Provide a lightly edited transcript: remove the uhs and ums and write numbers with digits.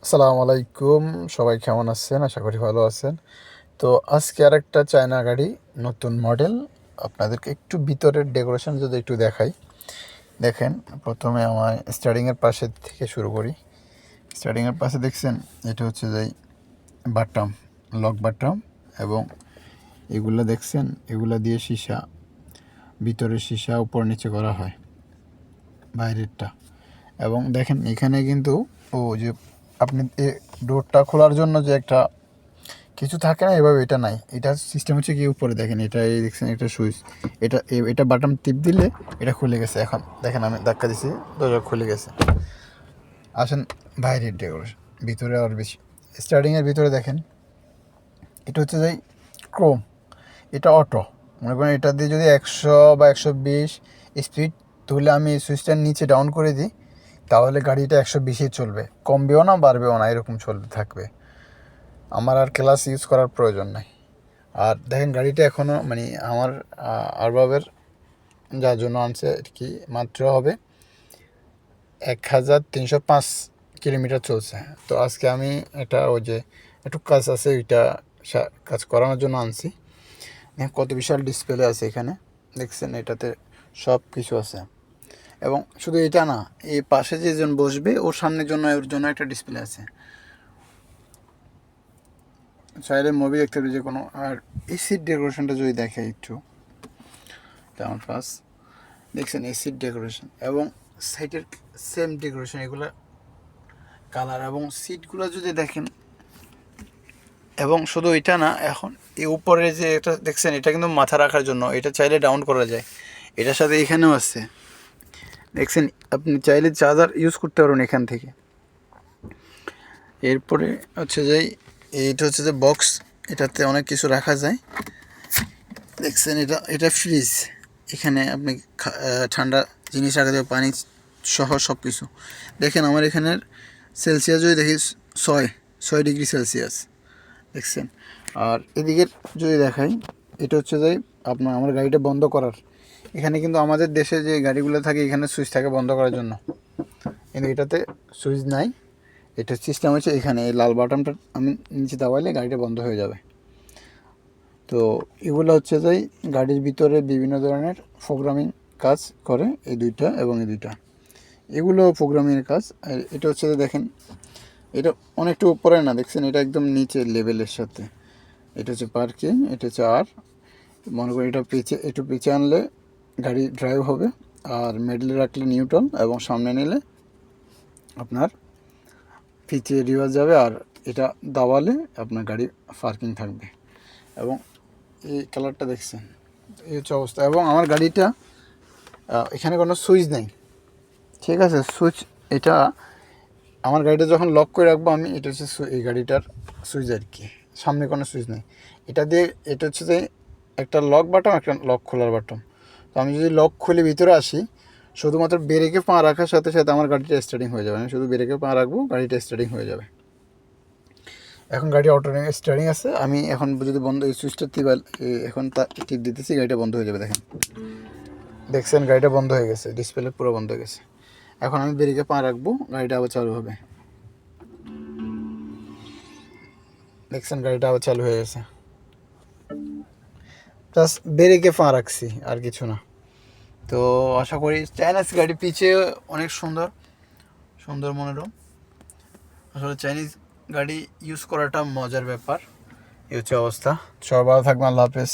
আসসালামু আলাইকুম। সবাই কেমন আছেন? আশা করি ভালো আছেন। তো আজকে আরেকটা চায়না গাড়ি, নতুন মডেল। আপনাদেরকে একটু ভিতরের ডেকোরেশন যদি একটু দেখাই। দেখেন, প্রথমে আমার স্টার্টিংয়ের পাশে থেকে শুরু করি। স্টার্টিংয়ের পাশে দেখছেন, এটা হচ্ছে যে বাট্টাম, লক বাট্টাম, এবং এগুলো দেখছেন, এগুলা দিয়ে সীসা, ভিতরের সীসা উপর নিচে করা হয়, বাইরেরটা। এবং দেখেন এখানে কিন্তু ও যে আপনি ডোরটা খোলার জন্য যে একটা কিছু থাকে না, এভাবে এটা নাই। এটা সিস্টেম হচ্ছে কি, উপরে দেখেন, এটা এই দেখছেন, এটা সুইচ, এটা বাটন টিপ দিলে এটা খুলে গেছে। এখন দেখেন আমি ধাক্কা দিছি, দরজা খুলে গেছে। আসেন বাইরের ডেকোরেশন, ভিতরে আর বেশি। স্টার্টিংয়ের ভিতরে দেখেন, এটা হচ্ছে যে ক্রোম, এটা অটো। মনে করেন এটা দিয়ে যদি 100 বা 120 স্পিড তুলে আমি সুইচটা নিচে ডাউন করে দিই, তাহলে গাড়িটা 120-ই চলবে, কমবেও না বাড়বেও না, এরকম চলতে থাকবে। আমার আর ক্লাস ইউজ করার প্রয়োজন নাই। আর দেখেন গাড়িটা এখনও মানে আমার আরবাবের যার জন্য আনছে আর কি, মাত্র হবে 1305 কিলোমিটার চলছে। তো আজকে আমি এটা ওই যে একটু কাজ আছে, ওইটা কাজ করানোর জন্য আনছি। কত বিশাল ডিসপ্লে আছে এখানে, দেখছেন, এটাতে সব কিছু আছে। এবং শুধু এটা না, এই পাশে যেজন বসবে ওর সামনের জন্য, ওর জন্য একটা ডিসপ্লে আছে, চাইলে মুভি দেখতে পারি যে কোনো। আর এই সিট ডেকোরেশনটা যদি দেখে একটু, আমার পাস দেখছেন এই সিট ডেকোরেশন এবং সাইটের সেম ডেকোরেশন, এগুলো কালার এবং সিটগুলো যদি দেখেন। এবং শুধু এটা না, এখন এই উপরে যে এটা দেখছেন, এটা কিন্তু মাথা রাখার জন্য, এটা চাইলে ডাউন করা যায়। এটার সাথে এখানেও আছে, দেখছেন, আপনি চাইলে চার্জার ইউজ করতে পারবেন এখান থেকে। এরপরে হচ্ছে যে এইটা হচ্ছে যে বক্স, এটাতে অনেক কিছু রাখা যায়। দেখছেন, এটা ফ্রিজ, এখানে আপনি ঠান্ডা জিনিস রাখা যাবে, পানি সহ সব কিছু। দেখেন আমার এখানের সেলসিয়াস যদি দেখি 6 ডিগ্রি সেলসিয়াস, দেখছেন। আর এদিকের যদি দেখাই, এটা হচ্ছে যে আমার গাড়িটা বন্ধ করার, এখানে কিন্তু আমাদের দেশে যে গাড়িগুলো থাকে এখানে সুইচ থাকে বন্ধ করার জন্য, কিন্তু এটাতে সুইচ নাই। এটা সিস্টেম হচ্ছে এখানে এই লাল বাটনটা আমি নিচে দাবাইলে গাড়িটা বন্ধ হয়ে যাবে। তো এগুলো হচ্ছে যে গাড়ির ভিতরে বিভিন্ন ধরনের প্রোগ্রামিং কাজ করে, এই দুইটা এবং এই দুইটা, এগুলো প্রোগ্রামিংয়ের কাজ। আর এটা হচ্ছে যে দেখেন, এটা অনেকটা উপরে না, দেখছেন, এটা একদম নিচে লেভেলের সাথে। এটা হচ্ছে পার্কিং, এটা হচ্ছে আর মনে করি এটা একটু পিছে আনলে গাড়ি ড্রাইভ হবে, আর মিডলে রাখলে নিউট্রাল, এবং সামনে নিলে আপনার পিছে রিভার্স যাবে, আর এটা দাবালে আপনার গাড়ি পার্কিং থাকবে। এবং এই কালারটা দেখছেন, এই হচ্ছে অবস্থা। এবং আমার গাড়িটা এখানে কোনো সুইচ নেই, ঠিক আছে। সুইচ এটা আমার গাড়িটা যখন লক করে রাখবো আমি, এটা হচ্ছে এই গাড়িটার সুইচ আর কি, সামনে কোনো সুইচ নেই। এটা দিয়ে এটা হচ্ছে যে একটা লক বাটন, একটা লক খোলার বাটন। তো আমি যদি লক খুলে ভিতরে আসি, শুধুমাত্র ব্রেকে পা রাখার সাথে সাথে আমার গাড়িটা স্টার্টিং হয়ে যাবে। আমি শুধু ব্রেকে পা রাখবো, গাড়িটা স্টার্টিং হয়ে যাবে। এখন গাড়ি অটোমেটিক স্টার্টিং আছে। আমি এখন যদি বন্ধ, এই সুইচটা এখন টিপ দিতেছি, গাড়িটা বন্ধ হয়ে যাবে। দেখছেন গাড়িটা বন্ধ হয়ে গেছে, ডিসপ্লে পুরো বন্ধ হয়ে গেছে। এখন আমি ব্রেকে পা রাখবো, গাড়িটা আবার চালু হবে। দেখছেন গাড়িটা আবার চালু হয়ে গেছে, জাস্ট ব্রেকে পা রাখছি, আর কিছু না। তো আশা করি চাইনিজ গাড়ি পিছে অনেক সুন্দর সুন্দর মনোরম। আসলে চাইনিজ গাড়ি ইউজ করাটা মজার ব্যাপার। এই হচ্ছে অবস্থা। সবাই ভালো থাকবেন, আল্লাহ হাফেজ।